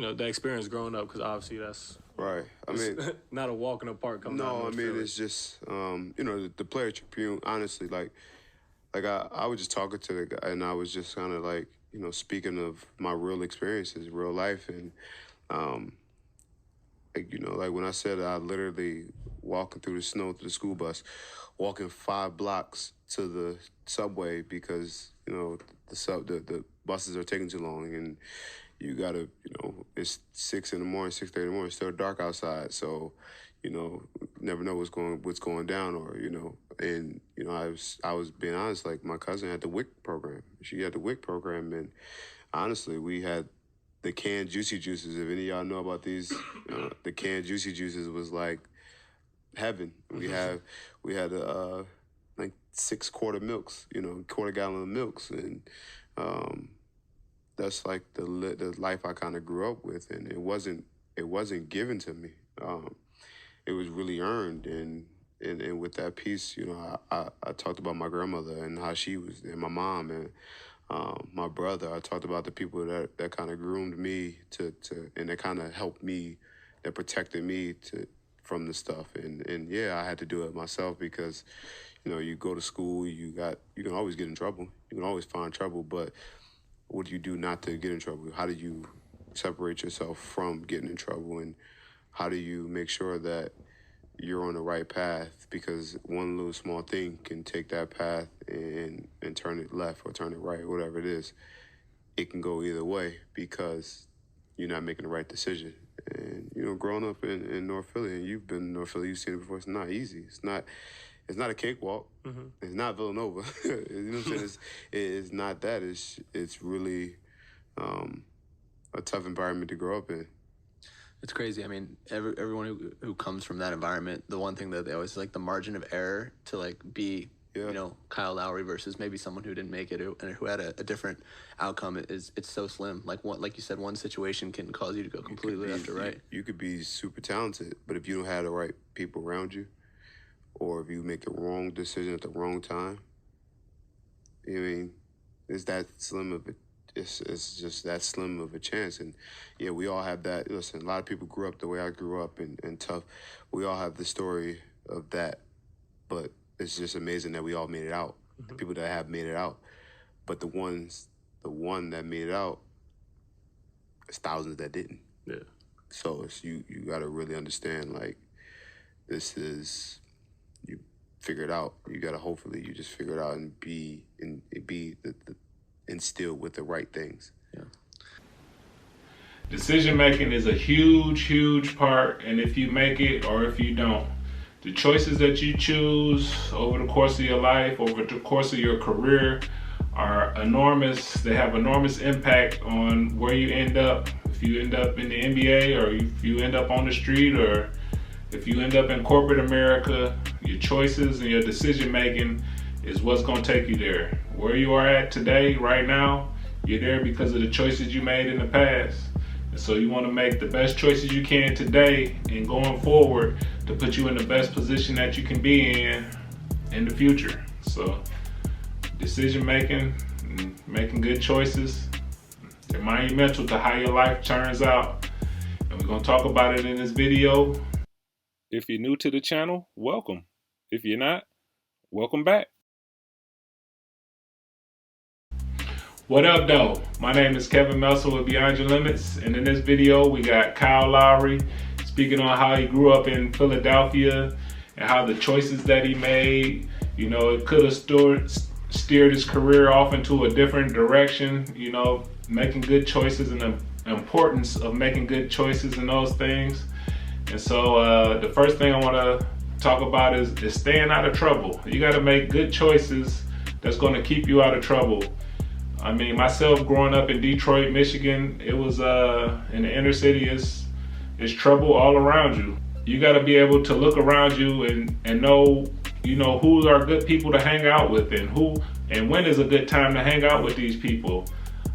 the experience growing up, because obviously that's Right. I mean, not a walk in the park coming out of no, I North mean Philly. it's just the player Tribune. Honestly, like I was just talking to the guy, and I was just kind of like speaking of my real experiences, real life, and um, like when I said I literally walking through the snow to the school bus, walking 5 blocks to the subway because the buses are taking too long, and you gotta it's 6 in the morning, 6:30 in the morning, it's still dark outside, so never know what's going down, or and I was being honest, like my cousin had the WIC program. She had the WIC program, and honestly, we had the canned juicy juices. If any of y'all know about these, the canned juicy juices was like heaven. We had like 6 quarter milks, quarter gallon of milks, and um, that's like the life I kind of grew up with, and it wasn't given to me. It was really earned, and with that piece, I talked about my grandmother and how she was, and my mom, and my brother. I talked about the people that kind of groomed me and that kind of helped me, that protected me from the stuff. And yeah, I had to do it myself because, you go to school, you can always get in trouble. You can always find trouble, but what do you do not to get in trouble? How do you separate yourself from getting in trouble? And how do you make sure that you're on the right path? Because one little small thing can take that path and turn it left or turn it right, whatever it is. It can go either way because you're not making the right decision. And growing up in North Philly, and you've been in North Philly, you've seen it before. It's not easy. It's not a cakewalk. Mm-hmm. It's not Villanova. You know what I'm saying? It's not that. It's really a tough environment to grow up in. It's crazy. I mean, everyone who comes from that environment, the one thing that they always like, the margin of error to like be, Kyle Lowry versus maybe someone who didn't make it and who had a different outcome it's so slim. Like you said, one situation can cause you to go completely left or right. You could be super talented, but if you don't have the right people around you, or if you make the wrong decision at the wrong time, it's that slim of a it's just that slim of a chance. And yeah, we all have that. Listen, a lot of people grew up the way I grew up and tough. We all have the story of that, but it's just amazing that we all made it out. Mm-hmm. The people that have made it out, but the one that made it out, there's thousands that didn't. Yeah. So you got to really understand, like, this is, you figure it out. You got to, hopefully you just figure it out and be instilled with the right things. Yeah. Decision making is a huge part, and if you make it or if you don't, the choices that you choose over the course of your life, over the course of your career, are enormous. They have enormous impact on where you end up. If you end up in the NBA, or if you end up on the street, or if you end up in corporate America, your choices and your decision making is what's going to take you there. Where you are at today, right now, you're there because of the choices you made in the past. And so you want to make the best choices you can today and going forward to put you in the best position that you can be in the future. So decision making, making good choices, they're monumental to how your life turns out. And we're going to talk about it in this video. If you're new to the channel, welcome. If you're not, welcome back. What up, though? My name is Kevin Melson with Beyond Your Limits, and in this video we got Kyle Lowry speaking on how he grew up in Philadelphia and how the choices that he made, it could have steered his career off into a different direction, making good choices and the importance of making good choices and those things. And so the first thing I want to talk about is staying out of trouble. You got to make good choices that's going to keep you out of trouble. I mean, myself growing up in Detroit, Michigan, it was in the inner city, is trouble all around you. You got to be able to look around you and know, who are good people to hang out with, and when is a good time to hang out with these people.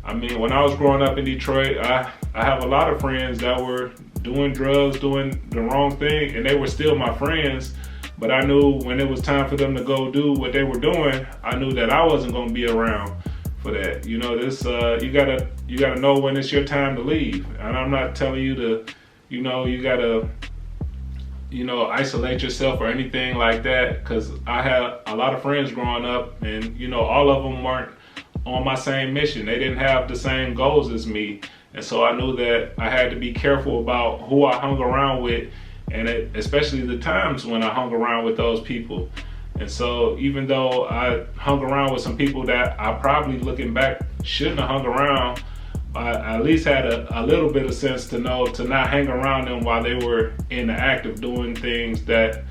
I mean, when I was growing up in Detroit, I have a lot of friends that were doing drugs, doing the wrong thing, and they were still my friends. But I knew when it was time for them to go do what they were doing, I knew that I wasn't going to be around for that. You know, this you gotta know when it's your time to leave. And I'm not telling you to, you know, you gotta, you know, isolate yourself or anything like that. Because I had a lot of friends growing up, and you know, all of them weren't on my same mission. They didn't have the same goals as me, and so I knew that I had to be careful about who I hung around with, and especially the times when I hung around with those people. And so even though I hung around with some people that I probably, looking back, shouldn't have hung around, I at least had a little bit of sense to know to not hang around them while they were in the act of doing things that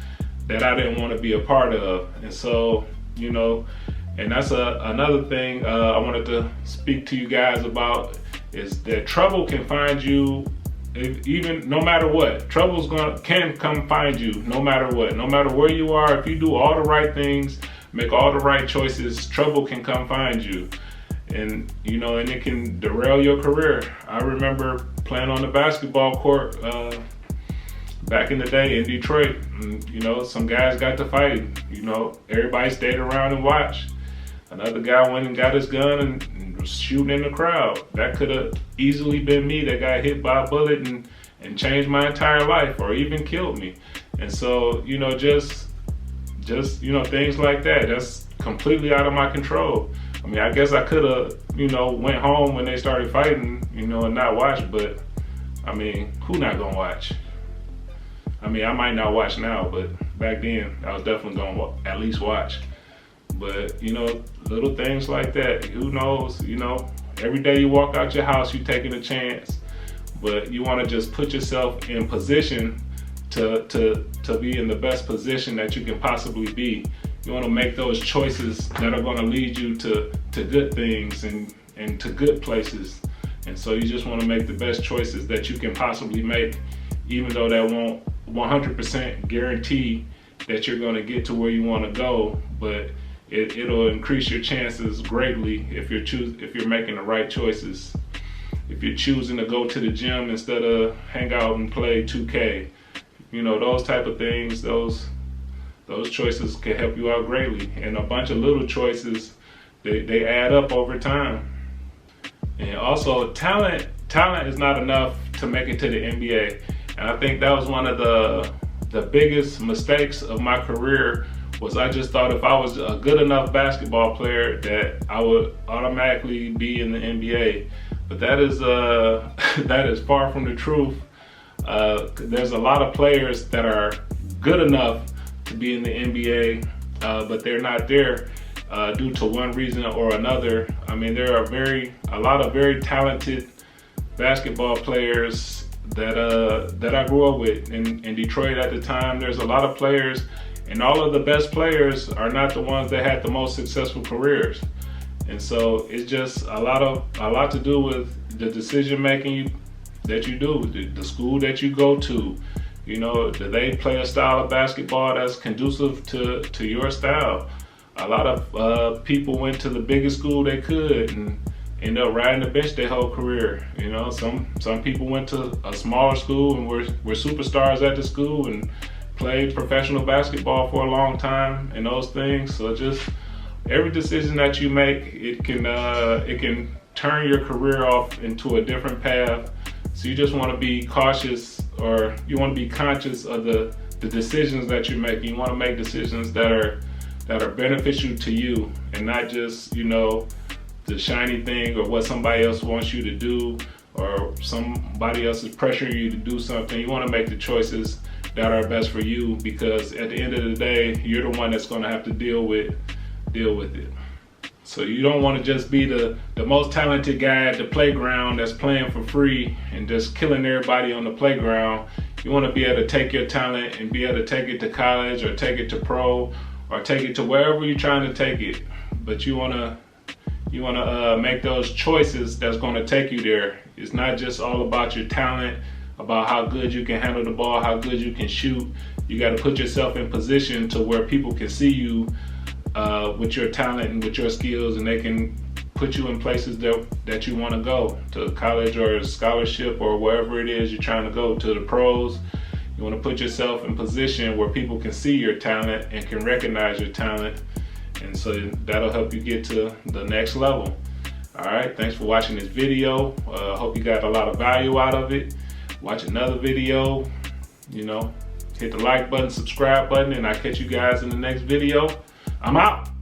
I didn't want to be a part of. And so, you know, and that's another thing I wanted to speak to you guys about, is that trouble can find you. Even no matter what, can come find you no matter what. No matter where you are, if you do all the right things, make all the right choices, trouble can come find you. And you know, and it can derail your career. I remember playing on the basketball court back in the day in Detroit. And, you know, some guys got to fighting. You know, everybody stayed around and watched. Another guy went and got his gun and was shooting in the crowd. That could have easily been me that got hit by a bullet and changed my entire life, or even killed me. And so, you know, just you know, things like that, that's completely out of my control. I mean, I guess I could have, you know, went home when they started fighting, you know, and not watched, but I mean, who not gonna watch? I mean, I might not watch now, but back then I was definitely gonna at least watch. But, you know, little things like that, who knows, you know, every day you walk out your house, you're taking a chance, but you want to just put yourself in position to be in the best position that you can possibly be. You want to make those choices that are going to lead you to good things and to good places. And so you just want to make the best choices that you can possibly make, even though that won't 100% guarantee that you're going to get to where you want to go, but it'll increase your chances greatly if you're making the right choices. If you're choosing to go to the gym instead of hang out and play 2K, you know, those type of things, those choices can help you out greatly. And a bunch of little choices, they add up over time. And also, talent is not enough to make it to the NBA. And I think that was one of the biggest mistakes of my career. Was I just thought if I was a good enough basketball player that I would automatically be in the NBA. But that is far from the truth. There's a lot of players that are good enough to be in the NBA, but they're not there due to one reason or another. I mean, there are a lot of very talented basketball players that I grew up with in Detroit at the time. There's a lot of players. And all of the best players are not the ones that had the most successful careers. And so it's just a lot to do with the decision making that you do, the school that you go to. You know, do they play a style of basketball that's conducive to your style? A lot of people went to the biggest school they could and end up riding the bench their whole career. You know, some people went to a smaller school and were superstars at the school and played professional basketball for a long time and those things. So just every decision that you make, it can turn your career off into a different path. So you just want to be cautious, or you want to be conscious of the decisions that you're making. You want to make decisions that are beneficial to you, and not just, you know, the shiny thing or what somebody else wants you to do, or somebody else is pressuring you to do something. You want to make the choices that are best for you, because at the end of the day, you're the one that's going to have to deal with it. So you don't want to just be the most talented guy at the playground that's playing for free and just killing everybody on the playground. You want to be able to take your talent and be able to take it to college, or take it to pro, or take it to wherever you're trying to take it. But you want to make those choices that's going to take you there. It's not just all about your talent, about how good you can handle the ball, how good you can shoot. You got to put yourself in position to where people can see you with your talent and with your skills, and they can put you in places that you want to go, to college or a scholarship or wherever it is you're trying to go, to the pros. You want to put yourself in position where people can see your talent and can recognize your talent, and so that'll help you get to the next level. All right, thanks for watching this video. Hope you got a lot of value out of it. Watch another video, you know, hit the like button, subscribe button, and I'll catch you guys in the next video. I'm out.